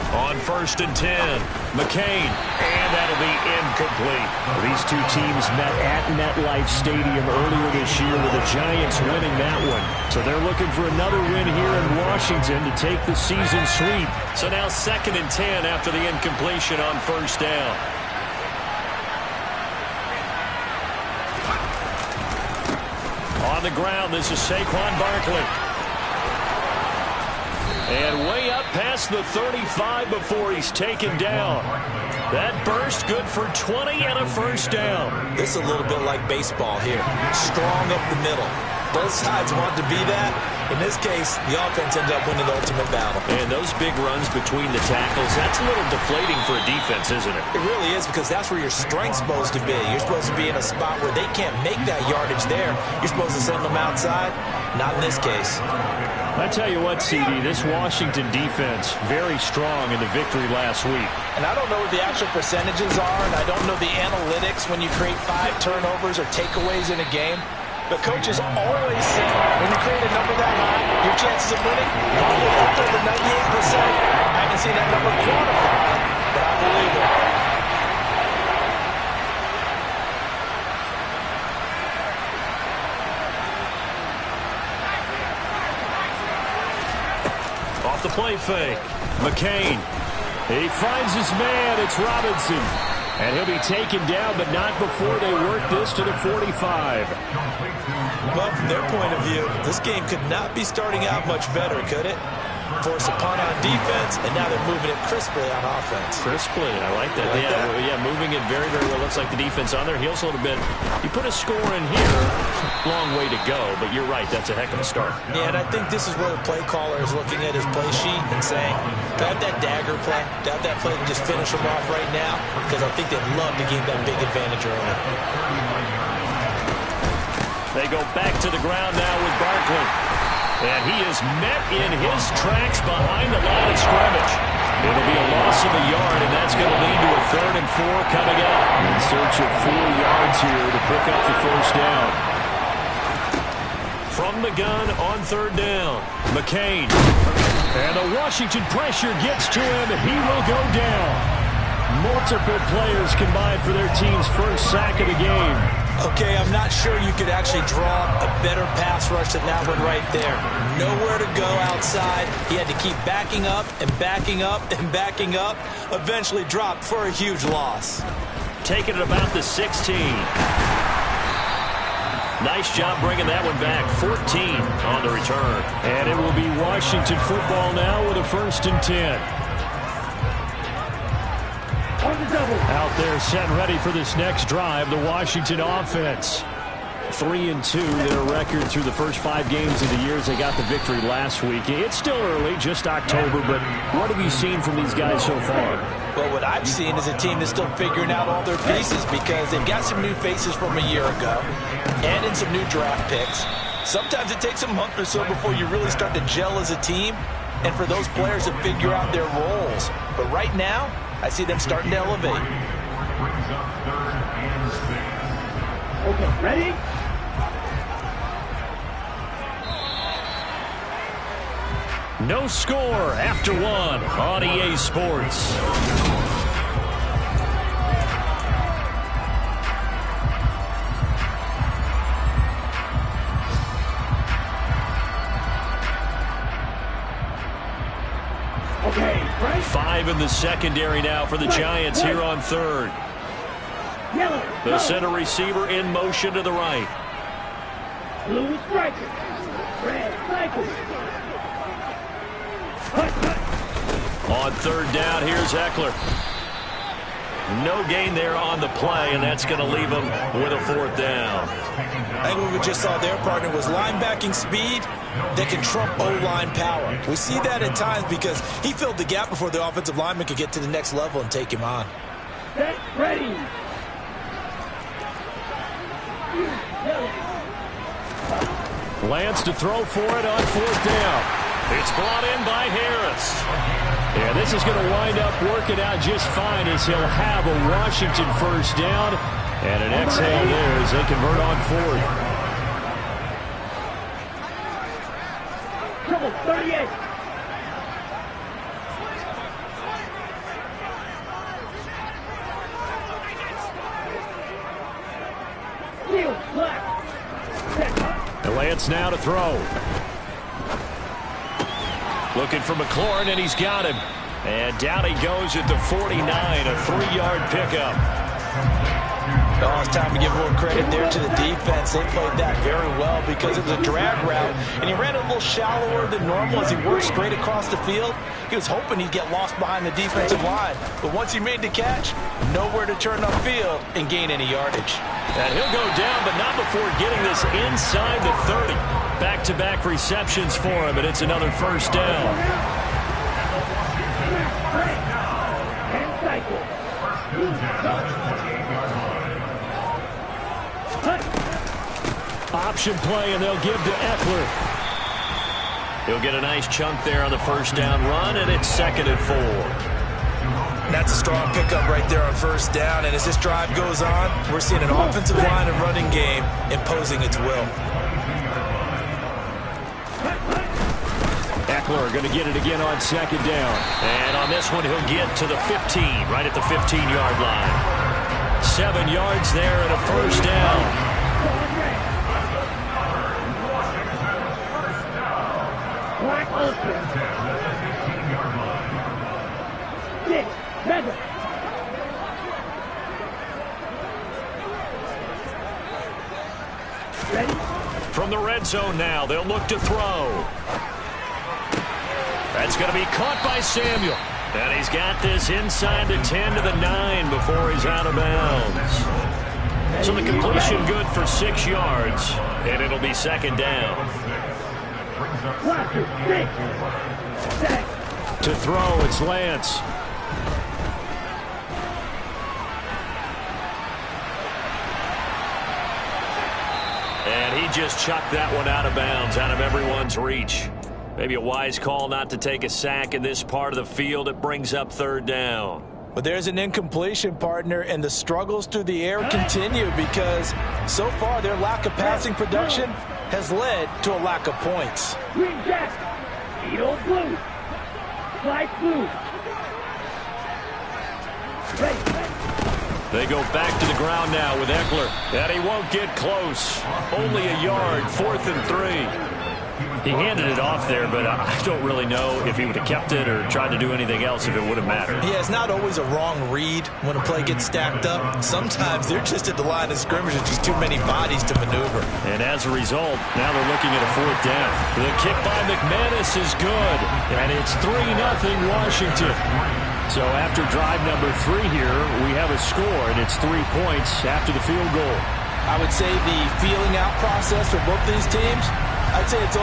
On 1st and 10, McCain, and that'll be incomplete. These two teams met at MetLife Stadium earlier this year with the Giants winning that one. So they're looking for another win here in Washington to take the season sweep. So now 2nd and 10 after the incompletion on 1st down. On the ground, this is Saquon Barkley. And way up past the 35 before he's taken down. That burst good for 20 and a 1st down. This is a little bit like baseball here. Strong up the middle. Both sides want to be that. In this case, the offense ended up winning the ultimate battle. And those big runs between the tackles, that's a little deflating for a defense, isn't it? It really is, because that's where your strength's supposed to be. You're supposed to be in a spot where they can't make that yardage there. You're supposed to send them outside. Not in this case. I tell you what, CD, this Washington defense, very strong in the victory last week. And I don't know what the actual percentages are, and I don't know the analytics when you create 5 turnovers or takeaways in a game. But coaches always say when you create a number that high, your chances of winning probably up over 98%. I haven't seen that number quantified, but I believe it. Off the play fake. McCain. He finds his man. It's Robinson. And he'll be taken down, but not before they work this to the 45. Well, from their point of view, this game could not be starting out much better, could it? Force a punt on defense, and now they're moving it crisply on offense. Crisply, I like that. Yeah, moving it very, very well. Looks like the defense on their heels a little bit. You put a score in here, long way to go, but you're right, that's a heck of a start. Yeah, and I think this is where the play caller is looking at his play sheet and saying, to have that dagger play, to have that play to just finish them off right now, because I think they'd love to gain that big advantage early. They go back to the ground now with Barkley. And he is met in his tracks behind the line of scrimmage. It'll be a loss of a yard, and that's going to lead to a 3rd and 4 coming up. In search of 4 yards here to pick up the 1st down. From the gun on 3rd down, McCain. And the Washington pressure gets to him. He will go down. Multiple players combined for their team's 1st sack of the game. Okay, I'm not sure you could actually draw a better pass rush than that one right there. Nowhere to go outside. He had to keep backing up and backing up and backing up. Eventually dropped for a huge loss. Taking it about the 16. Nice job bringing that one back. 14 on the return. And it will be Washington football now with a 1st and 10. Out there set ready for this next drive, the Washington offense. 3-2, their record through the first 5 games of the year as they got the victory last week. It's still early, just October, but what have you seen from these guys so far? Well, what I've seen is a team that's still figuring out all their pieces because they've got some new faces from a year ago and in some new draft picks. Sometimes it takes a month or so before you really start to gel as a team and for those players to figure out their roles. But right now, I see them starting to elevate. Okay, ready? No score after 1 on EA Sports. Okay, right? 5 in the secondary now for the Giants here on 3rd. Yellow. The center receiver in motion to the right. Blue striker. Red striker. On 3rd down, here's Eckler. No gain there on the play, and that's going to leave him with a 4th down. I think what we just saw there, partner, was linebacking speed that can trump O-line power. We see that at times because he filled the gap before the offensive lineman could get to the next level and take him on. Set, ready. Lance to throw for it on 4th down. It's brought in by Harris. Yeah, this is going to wind up working out just fine as he'll have a Washington 1st down. And an exhale there as they convert on 4th. Trouble, 38. Lance now to throw. Looking for McLaurin, and he's got him. And down he goes at the 49, a 3-yard pickup. Oh, it's time to give a little credit there to the defense. They played that very well because it was a drag route, and he ran a little shallower than normal as he worked straight across the field. He was hoping he'd get lost behind the defensive line, but once he made the catch, nowhere to turn upfield and gain any yardage. And he'll go down, but not before getting this inside the 30. Back-to-back receptions for him, and it's another first down. And cycle. Option play, and they'll give to Eckler. He'll get a nice chunk there on the first down run, and it's 2nd and 4. That's a strong pickup right there on first down, and as this drive goes on, we're seeing an offensive line and running game imposing its will. Eckler going to get it again on 2nd down. And on this one, he'll get to the 15, right at the 15-yard line. 7 yards there and a first down. Black open. 6, 7. Ready? From the red zone now, they'll look to throw. That's going to be caught by Samuel. And he's got this inside the 10 to the 9 before he's out of bounds. So the completion good for 6 yards, and it'll be 2nd down. Cluster, 6. Set. To throw, it's Lance. And he just chucked that one out of bounds, out of everyone's reach. Maybe a wise call not to take a sack in this part of the field. It brings up 3rd down. But there's an incompletion, partner, and the struggles through the air continue because so far their lack of passing production has led to a lack of points. Green jack. Edo blue. Light blue. They go back to the ground now with Eckler. And he won't get close. Only a yard, 4th and 3. He handed it off there, but I don't really know if he would have kept it or tried to do anything else if it would have mattered. Yeah, it's not always a wrong read when a play gets stacked up. Sometimes they're just at the line of scrimmage with just too many bodies to maneuver. And as a result, now they're looking at a 4th down. The kick by McManus is good, and it's 3-0 Washington. So after drive number 3 here, we have a score, and it's 3 points after the field goal. I would say the feeling out process for both these teams, I'd say it's